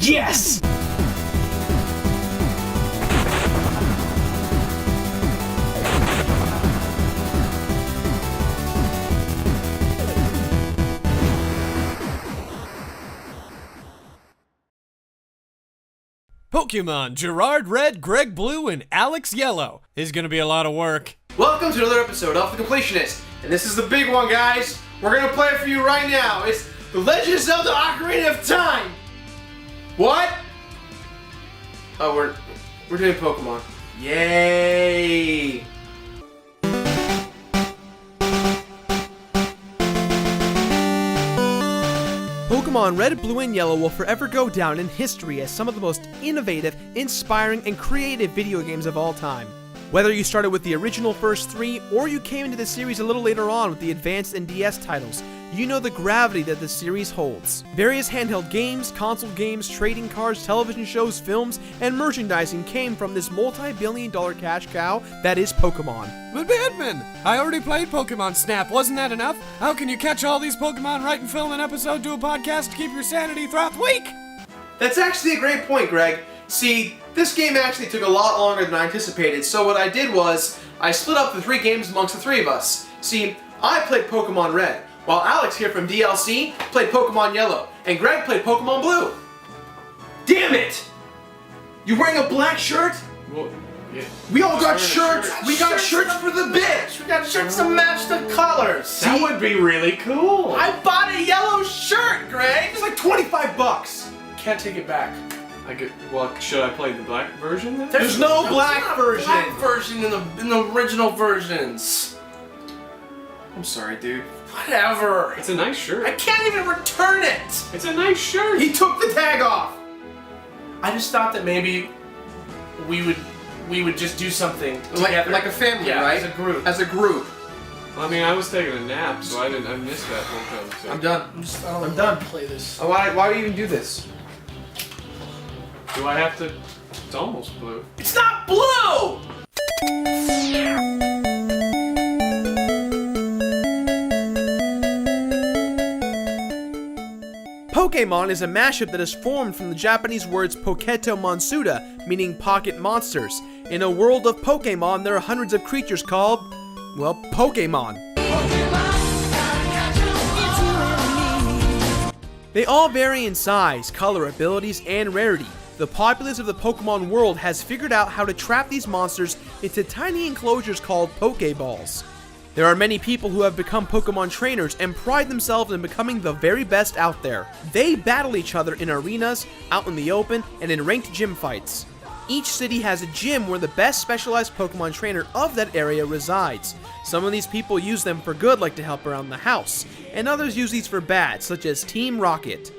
Yes! Pokemon Jirard Red, Greg Blue, and Alex Yellow is gonna be a lot of work. Welcome to another episode of The Completionist, and this is the big one, guys. We're gonna play it for you right now. It's The Legend of Zelda: Ocarina of Time. What? Oh, we're doing Pokemon. Yay! Pokemon Red, Blue, and Yellow will forever go down in history as some of the most innovative, inspiring, and creative video games of all time. Whether you started with the original first three, or you came into the series a little later on with the Advanced and DS titles, you know the gravity that the series holds. Various handheld games, console games, trading cards, television shows, films, and merchandising came from this multi-billion-dollar cash cow that is Pokemon. But Batman, I already played Pokemon Snap, wasn't that enough? How can you catch all these Pokemon right and film an episode to a podcast to keep your sanity throughout the week? That's actually a great point, Greg. See, this game actually took a lot longer than I anticipated, so what I did was, I split up the 3 games amongst the 3 of us. See, I played Pokemon Red, while Alex here from DLC played Pokemon Yellow, and Greg played Pokemon Blue. Damn it! You wearing a black shirt? Well, yeah. We all got shirts! We got shirts for the bit! We got shirts to match the colors. That would be really cool. I bought a yellow shirt, Greg! It's like $25! Can't take it back. Well, should I play the black version then? There's no black version! Black version in the original versions. I'm sorry, dude. Whatever. It's a nice shirt. I can't even return it. It's a nice shirt. He took the tag off! I just thought that maybe we would just do something together. Like a family, yeah, right? as a group. As a group. I mean, I was taking a nap, so I missed that whole conversation. I'm done. I'm done. Play this. Why do you even do this? Do I have to? It's almost blue. It's not blue. Pokemon is a mashup that is formed from the Japanese words Poketo Monsuda, meaning pocket monsters. In a world of Pokemon, there are hundreds of creatures called, well, Pokemon. They all vary in size, color, abilities, and rarity. The populace of the Pokemon world has figured out how to trap these monsters into tiny enclosures called Pokeballs. There are many people who have become Pokemon trainers and pride themselves in becoming the very best out there. They battle each other in arenas, out in the open, and in ranked gym fights. Each city has a gym where the best specialized Pokemon trainer of that area resides. Some of these people use them for good, like to help around the house, and others use these for bad, such as Team Rocket.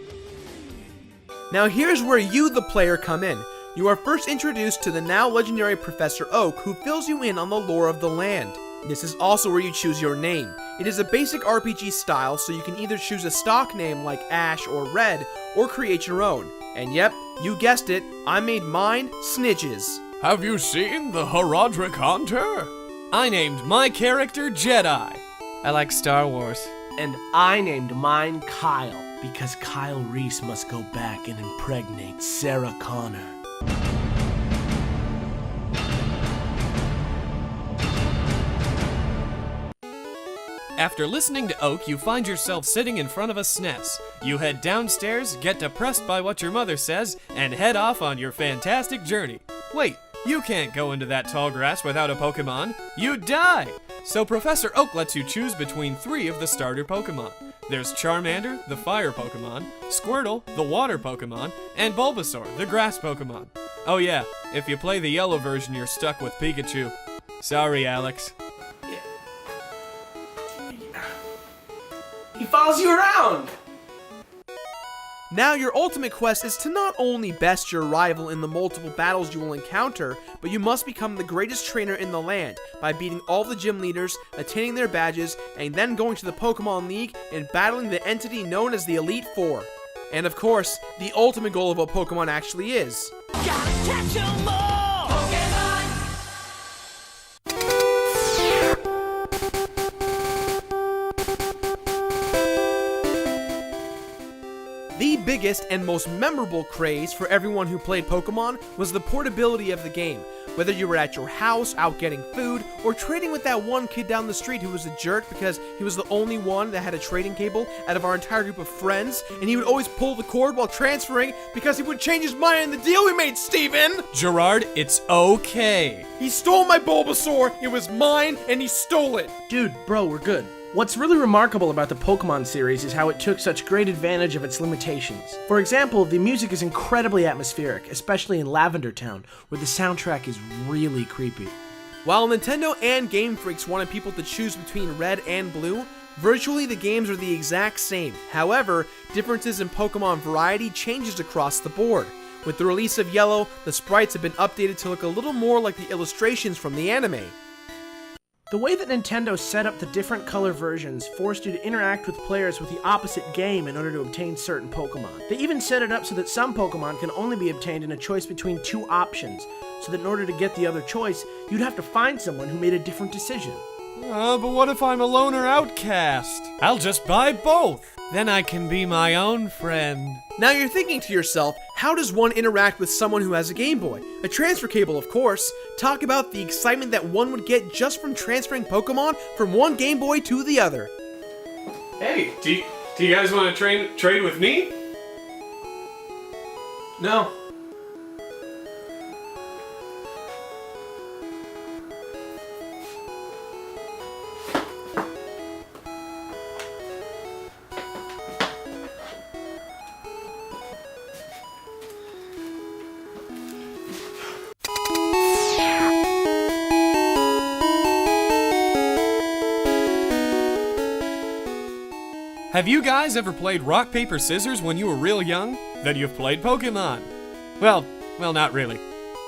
Now here's where you, the player, come in. You are first introduced to the now legendary Professor Oak, who fills you in on the lore of the land. This is also where you choose your name. It is a basic RPG style, so you can either choose a stock name like Ash or Red, or create your own. And yep, you guessed it, I made mine Snitches. Have you seen the Herodric Hunter? I named my character Jedi. I like Star Wars. And I named mine Kyle because Kyle Reese must go back and impregnate Sarah Connor. After listening to Oak, you find yourself sitting in front of a SNES. You head downstairs, get depressed by what your mother says, and head off on your fantastic journey. Wait, you can't go into that tall grass without a Pokemon. You'd die! So Professor Oak lets you choose between 3 of the starter Pokemon. There's Charmander, the fire Pokemon, Squirtle, the water Pokemon, and Bulbasaur, the grass Pokemon. Oh yeah, if you play the yellow version, you're stuck with Pikachu. Sorry, Alex. He follows you around! Now your ultimate quest is to not only best your rival in the multiple battles you will encounter, but you must become the greatest trainer in the land by beating all the gym leaders, attaining their badges, and then going to the Pokemon League and battling the entity known as the Elite Four. And of course, the ultimate goal of what Pokemon actually is. Gotta catch 'em all! Pokemon! The biggest and most memorable craze for everyone who played Pokemon was the portability of the game. Whether you were at your house, out getting food, or trading with that one kid down the street who was a jerk because he was the only one that had a trading cable out of our entire group of friends, and he would always pull the cord while transferring because he would change his mind in the deal we made, Steven! Jirard, it's okay. He stole my Bulbasaur, it was mine, and he stole it! Dude, bro, we're good. What's really remarkable about the Pokemon series is how it took such great advantage of its limitations. For example, the music is incredibly atmospheric, especially in Lavender Town, where the soundtrack is really creepy. While Nintendo and Game Freaks wanted people to choose between red and blue, virtually the games are the exact same. However, differences in Pokemon variety changes across the board. With the release of Yellow, the sprites have been updated to look a little more like the illustrations from the anime. The way that Nintendo set up the different color versions forced you to interact with players with the opposite game in order to obtain certain Pokemon. They even set it up so that some Pokemon can only be obtained in a choice between two options, so that in order to get the other choice, you'd have to find someone who made a different decision. But what if I'm a loner outcast? I'll just buy both. Then I can be my own friend. Now you're thinking to yourself, how does one interact with someone who has a Game Boy? A transfer cable, of course. Talk about the excitement that one would get just from transferring Pokemon from one Game Boy to the other. Hey, do you guys want to trade with me? No. Have you guys ever played rock, paper, scissors when you were real young? Then you've played Pokemon. Well, not really.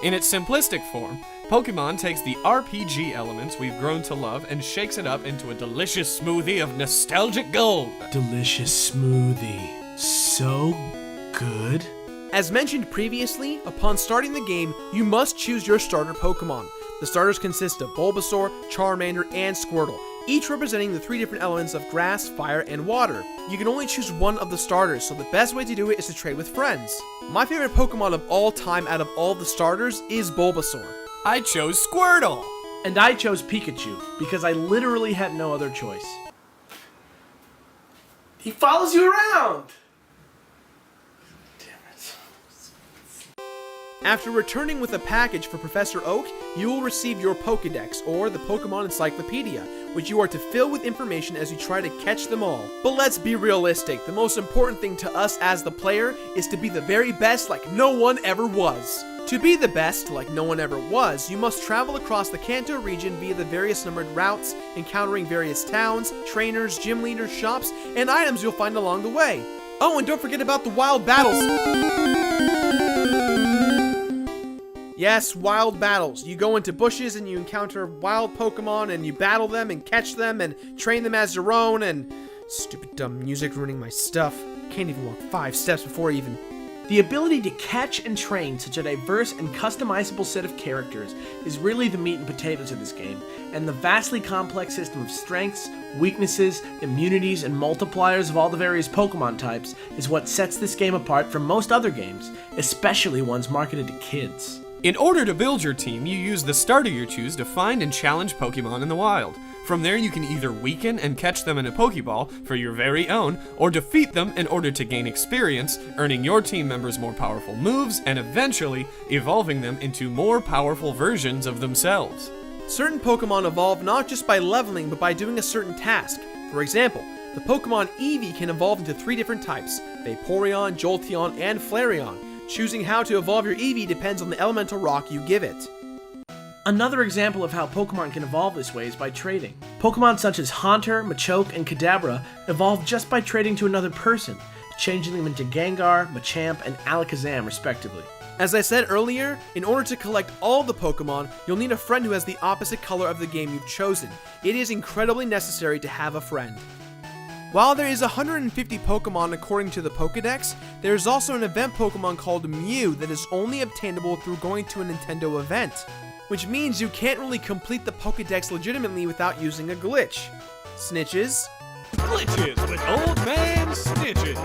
In its simplistic form, Pokemon takes the RPG elements we've grown to love and shakes it up into a delicious smoothie of nostalgic gold. Delicious smoothie. So good. As mentioned previously, upon starting the game, you must choose your starter Pokemon. The starters consist of Bulbasaur, Charmander, and Squirtle, each representing the three different elements of grass, fire, and water. You can only choose one of the starters, so the best way to do it is to trade with friends. My favorite Pokemon of all time out of all the starters is Bulbasaur. I chose Squirtle! And I chose Pikachu, because I literally had no other choice. He follows you around! After returning with a package for Professor Oak, you will receive your Pokédex, or the Pokemon Encyclopedia, which you are to fill with information as you try to catch them all. But let's be realistic, the most important thing to us as the player is to be the very best like no one ever was. To be the best like no one ever was, you must travel across the Kanto region via the various numbered routes, encountering various towns, trainers, gym leaders, shops, and items you'll find along the way. Oh, and don't forget about the wild battles! Yes, wild battles. You go into bushes and you encounter wild Pokemon and you battle them and catch them and train them as your own and... Stupid dumb music ruining my stuff. Can't even walk 5 steps before I even... The ability to catch and train such a diverse and customizable set of characters is really the meat and potatoes of this game, and the vastly complex system of strengths, weaknesses, immunities, and multipliers of all the various Pokemon types is what sets this game apart from most other games, especially ones marketed to kids. In order to build your team, you use the starter you choose to find and challenge Pokemon in the wild. From there, you can either weaken and catch them in a Pokeball for your very own, or defeat them in order to gain experience, earning your team members more powerful moves, and eventually evolving them into more powerful versions of themselves. Certain Pokemon evolve not just by leveling, but by doing a certain task. For example, the Pokemon Eevee can evolve into 3 different types: Vaporeon, Jolteon, and Flareon. Choosing how to evolve your Eevee depends on the elemental rock you give it. Another example of how Pokemon can evolve this way is by trading. Pokemon such as Haunter, Machoke, and Kadabra evolve just by trading to another person, changing them into Gengar, Machamp, and Alakazam respectively. As I said earlier, in order to collect all the Pokemon, you'll need a friend who has the opposite color of the game you've chosen. It is incredibly necessary to have a friend. While there is 150 Pokemon according to the Pokédex, there is also an event Pokemon called Mew that is only obtainable through going to a Nintendo event, which means you can't really complete the Pokédex legitimately without using a glitch. Snitches. Glitches with Old Man Stitches.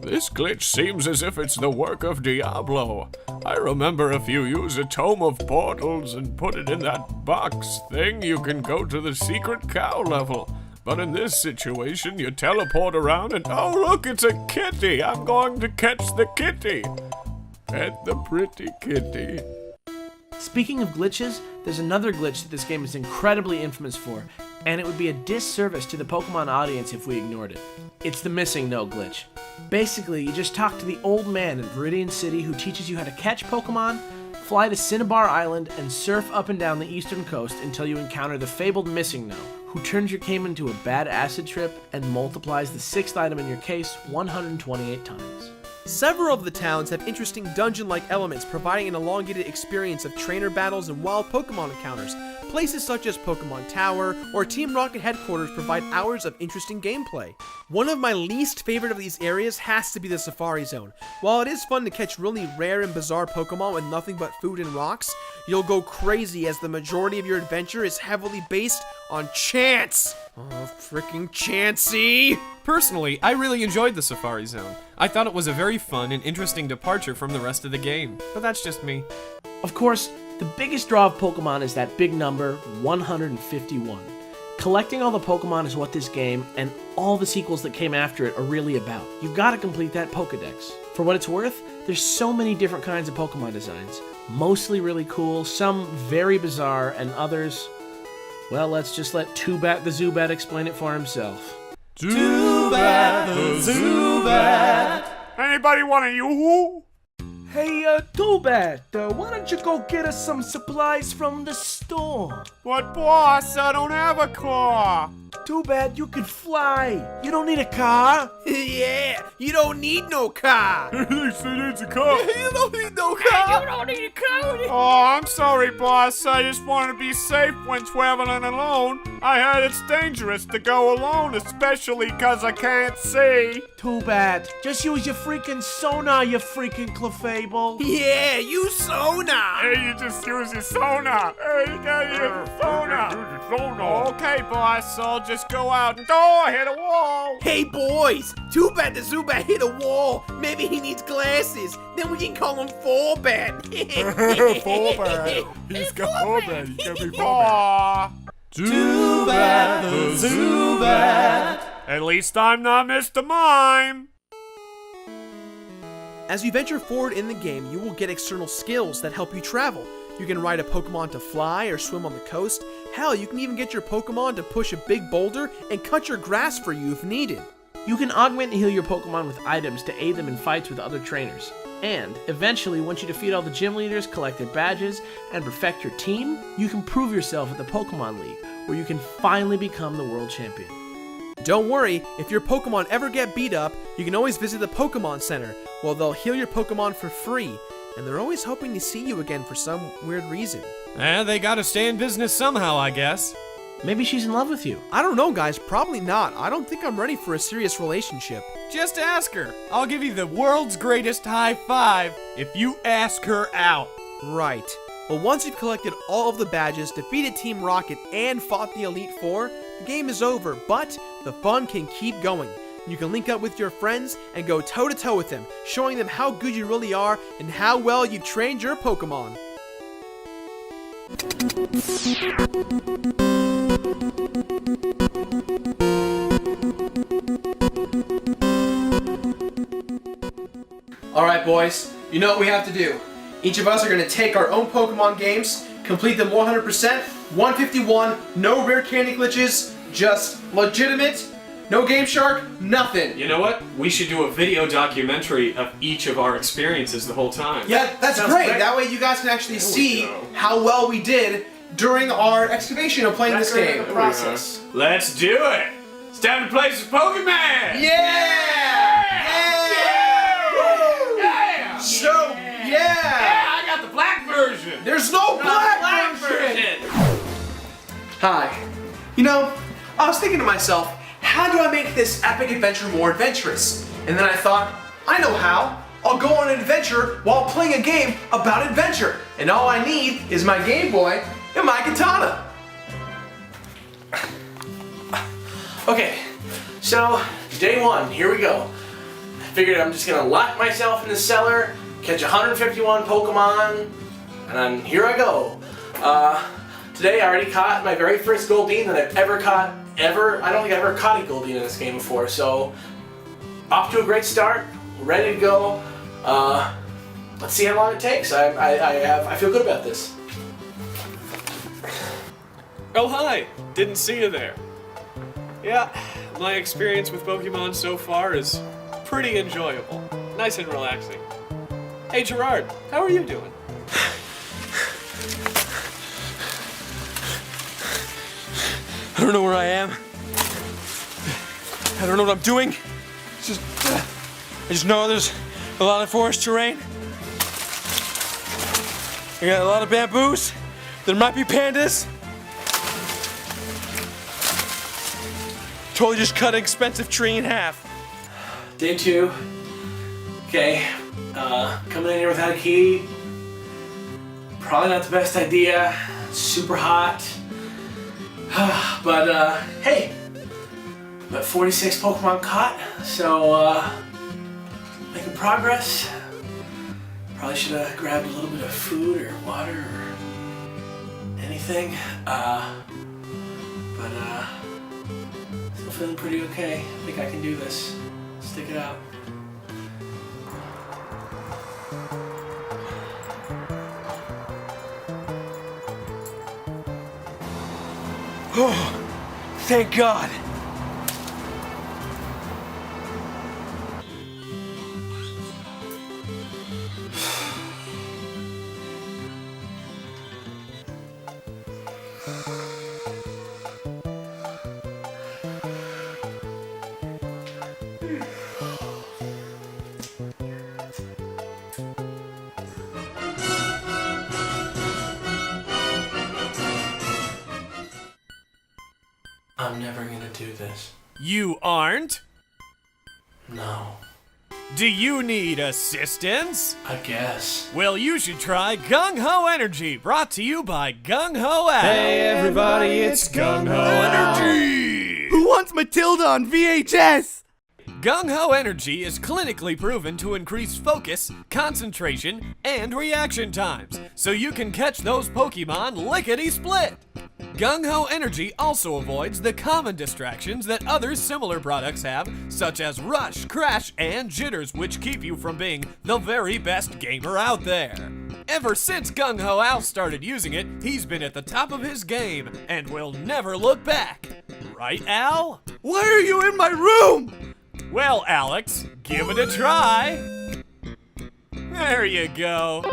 This glitch seems as if it's the work of Diablo. I remember if you use a tome of portals and put it in that box thing, you can go to the secret cow level. But in this situation, you teleport around and oh look, it's a kitty! I'm going to catch the kitty! Pet the pretty kitty. Speaking of glitches, there's another glitch that this game is incredibly infamous for, and it would be a disservice to the Pokemon audience if we ignored it. It's the missing no glitch. Basically, you just talk to the old man in Viridian City who teaches you how to catch Pokemon, fly to Cinnabar Island, and surf up and down the eastern coast until you encounter the fabled Missing No, who turns your game into a bad acid trip and multiplies the 6th item in your case 128 times. Several of the towns have interesting dungeon-like elements, providing an elongated experience of trainer battles and wild Pokemon encounters. Places such as Pokemon Tower or Team Rocket headquarters provide hours of interesting gameplay. One of my least favorite of these areas has to be the Safari Zone. While it is fun to catch really rare and bizarre Pokemon with nothing but food and rocks, you'll go crazy as the majority of your adventure is heavily based on chance. Oh, freaking Chansey! Personally, I really enjoyed the Safari Zone. I thought it was a very fun and interesting departure from the rest of the game, but that's just me. Of course, the biggest draw of Pokemon is that big number, 151. Collecting all the Pokemon is what this game, and all the sequels that came after it, are really about. You've got to complete that Pokedex. For what it's worth, there's so many different kinds of Pokemon designs. Mostly really cool, some very bizarre, and others... well, let's just let Toobat the Zubat explain it for himself. Toobat the Zubat. Anybody want a yoo-hoo? Hey, Toobat, why don't you go get us some supplies from the store? But boss, I don't have a car. Too bad you could fly. You don't need a car. Yeah, you don't need no car. They said it's a car. You don't need no car. You don't need a car. Oh, I'm sorry, boss. I just want to be safe when traveling alone. I heard it's dangerous to go alone, especially 'cause I can't see. Too bad. Just use your freaking sonar, you freaking clefable. Yeah, you sonar. Hey, you just use your sonar. Hey, you gotta use your sonar. Okay, boss, so I'll just go out and hit a wall. Hey boys, too bad the Zubat hit a wall. Maybe he needs glasses. Then we can call him Fourbat. Fourbat. He's got Fourbat. He can be Fourbat. Toobat the Zubat. At least I'm not Mr. Mime. As you venture forward in the game, you will get external skills that help you travel. You can ride a Pokemon to fly or swim on the coast. Hell, you can even get your Pokemon to push a big boulder and cut your grass for you if needed. You can augment and heal your Pokemon with items to aid them in fights with other trainers. And, eventually, once you defeat all the gym leaders, collect their badges, and perfect your team, you can prove yourself at the Pokemon League, where you can finally become the world champion. Don't worry, if your Pokemon ever get beat up, you can always visit the Pokemon Center, where they'll heal your Pokemon for free. And they're always hoping to see you again for some weird reason. They gotta stay in business somehow, I guess. Maybe she's in love with you. I don't know, guys. Probably not. I don't think I'm ready for a serious relationship. Just ask her. I'll give you the world's greatest high five if you ask her out. Right. Well, once you've collected all of the badges, defeated Team Rocket, and fought the Elite Four, the game is over, but the fun can keep going. You can link up with your friends and go toe-to-toe with them, showing them how good you really are and how well you've trained your Pokemon. Alright boys, you know what we have to do. Each of us are going to take our own Pokemon games, complete them 100%, 151, no rare candy glitches, just legitimate, no Game Shark, nothing. You know what? We should do a video documentary of each of our experiences the whole time. Yeah, that's great. That way you guys can actually see how well we did during our excavation of playing this game. Process. Let's do it! It's time to play some Pokemon! Yeah! Yeah! So, I got the black version! there's no black version! Hi. You know, I was thinking to myself, how do I make this epic adventure more adventurous? And then I thought, I know how. I'll go on an adventure while playing a game about adventure. And all I need is my Game Boy and my katana. Okay, so day one, here we go. figured I'm just gonna lock myself in the cellar, catch 151 Pokemon, and then here I go. Today I already caught my very first Goldeen that I've ever caught, ever. I don't think I've ever caught a Goldeen in this game before, so off to a great start, ready to go. Let's see how long it takes. I feel good about this. Oh, hi! Didn't see you there. Yeah, my experience with Pokemon so far is pretty enjoyable. Nice and relaxing. Hey, Jirard, how are you doing? I don't know where I am. I don't know what I'm doing. I just know there's a lot of forest terrain. I got a lot of bamboos. There might be pandas. Totally just cut an expensive tree in half. Day 2. Okay, coming in here without a key. Probably not the best idea. It's super hot. But hey, got 46 Pokemon caught, so making progress. Probably should have grabbed a little bit of food or water or anything. But still feeling pretty okay. I think I can do this. Stick it out. Oh, thank God. I'm never gonna do this. You aren't? No. Do you need assistance? I guess. Well, you should try Gung Ho Energy, brought to you by Gung Ho Al. Hey everybody, it's Gung Ho Energy. Who wants Matilda on VHS? Gung Ho Energy is clinically proven to increase focus, concentration, and reaction times, so you can catch those Pokemon lickety-split. Gung Ho Energy also avoids the common distractions that other similar products have, such as rush, crash, and jitters, which keep you from being the very best gamer out there. Ever since Gung Ho Al started using it, he's been at the top of his game and will never look back. Right, Al? Why are you in my room? Well, Alex, give it a try. There you go.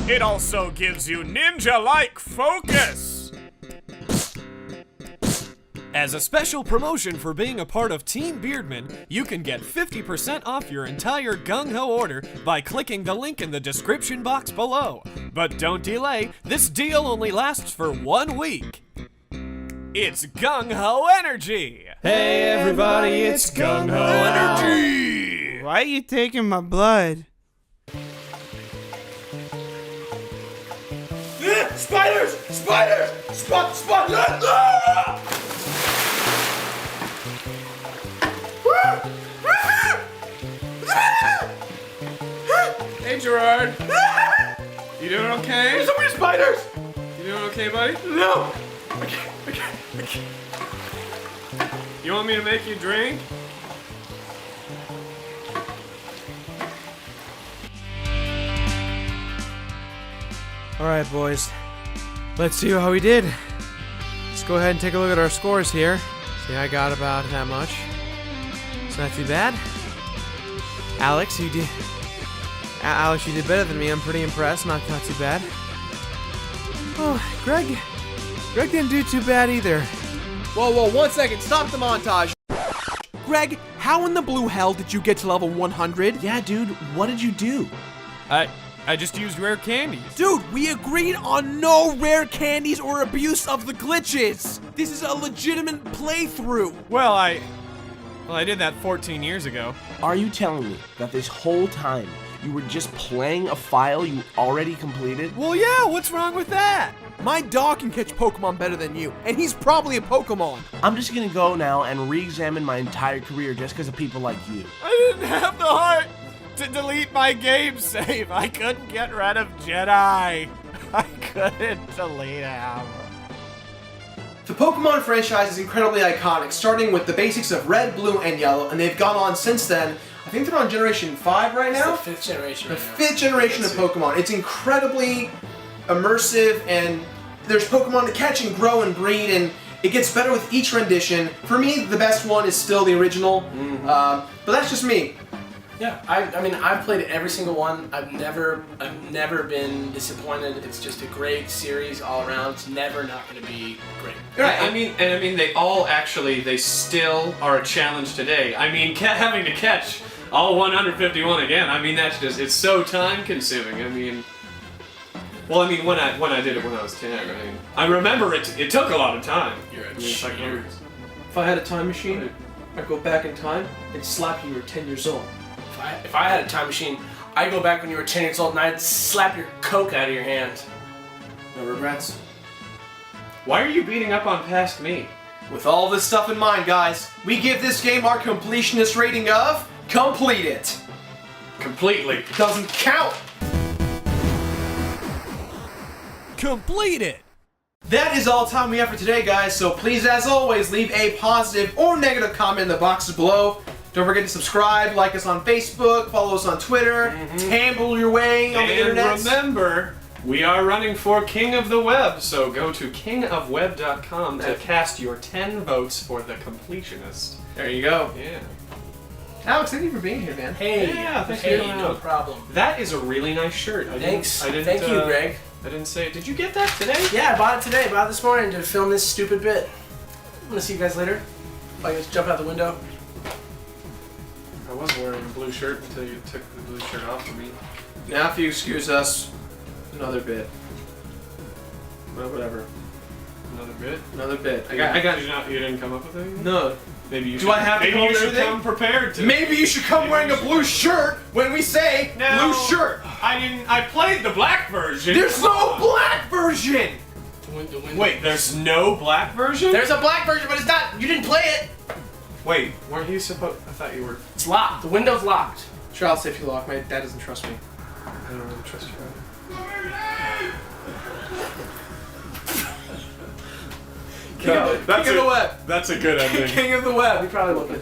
It also gives you ninja-like focus. As a special promotion for being a part of Team Beardman, you can get 50% off your entire Gung Ho order by clicking the link in the description box below. But don't delay, this deal only lasts for 1 week. It's Gung Ho Energy! Hey everybody, it's Gung Ho Energy. Why are you taking my blood? Spiders! Spiders! Spot! Hey, Jirard. You doing okay? There's so many spiders! You doing okay, buddy? No! You want me to make you a drink? Alright, boys. Let's see how we did. Let's go ahead and take a look at our scores here. See, I got about that much. It's not too bad. Alex, you did. Alex, you did better than me. I'm pretty impressed. Not too bad. Oh, Greg didn't do too bad either. Whoa, 1 second. Stop the montage. Greg, how in the blue hell did you get to level 100? Yeah, dude, what did you do? I just used rare candies. Dude, we agreed on no rare candies or abuse of the glitches. This is a legitimate playthrough. Well, I did that 14 years ago. Are you telling me that this whole time you were just playing a file you already completed? Well, yeah, what's wrong with that? My dog can catch Pokemon better than you, and he's probably a Pokemon. I'm just gonna go now and re-examine my entire career just because of people like you. I didn't have the heart to delete my game save. I couldn't get rid of Jedi. I couldn't delete him. The Pokemon franchise is incredibly iconic, starting with the basics of Red, Blue, and Yellow, and they've gone on since then. I think they're on Generation 5 right now? It's the 5th generation The right now. 5th generation of Pokemon. It's incredibly immersive, and there's Pokemon to catch and grow and breed, and it gets better with each rendition. For me, the best one is still the original, but that's just me. Yeah, I mean, I've played every single one. I've never been disappointed. It's just a great series all around. It's never not going to be great. Right. I mean, they all actually, they still are a challenge today. I mean, having to catch all 151 again, I mean, that's just, it's so time consuming. I mean, well, I mean, when I did it when I was 10, I mean, I remember it took a lot of time. You're a I mean, it's like cheater. years. If I had a time machine, I'd go back in time and slap you when you were 10 years old. If I had a time machine, I'd go back when you were 10 years old and I'd slap your Coke out of your hand. No regrets. Why are you beating up on past me? With all this stuff in mind, guys, we give this game our completionist rating of complete it. Completely. Doesn't count. Complete it! That is all the time we have for today, guys, so please, as always, leave a positive or negative comment in the boxes below. Don't forget to subscribe, like us on Facebook, follow us on Twitter, tamble your way on the And internet. remember, we are running for King of the Web, so go to kingofweb.com to cast your 10 votes for the Completionist. There you go. Yeah. Alex, thank you for being here, man. Hey, Yeah, thanks for hey, coming no out. problem. That is a really nice shirt. Thanks. I didn't, Thank you, Greg. I didn't say. Did you get that today? Yeah, I bought it today. Bought it this morning to film this stupid bit. I'm gonna see you guys later. If I just jump out the window. I was wearing a blue shirt until you took the blue shirt off of me. Now, if you excuse us, another bit. Well, whatever. Another bit. Another bit. I got you. Not, you didn't come up with anything. No. Maybe you. Do should, I have to maybe come you up with should everything? come prepared to. Maybe you should come Maybe wearing you a blue shirt when we say No. blue shirt. I didn't. I played the black version. There's no black version. The window. Wait, there's no black version? There's a black version, but it's not. You didn't play it. Wait, weren't you supposed? I thought you were. It's locked. The window's locked. Child safety lock. My dad doesn't trust me. I don't really trust you. King of the web. That's a good ending. King of the web. We probably won't get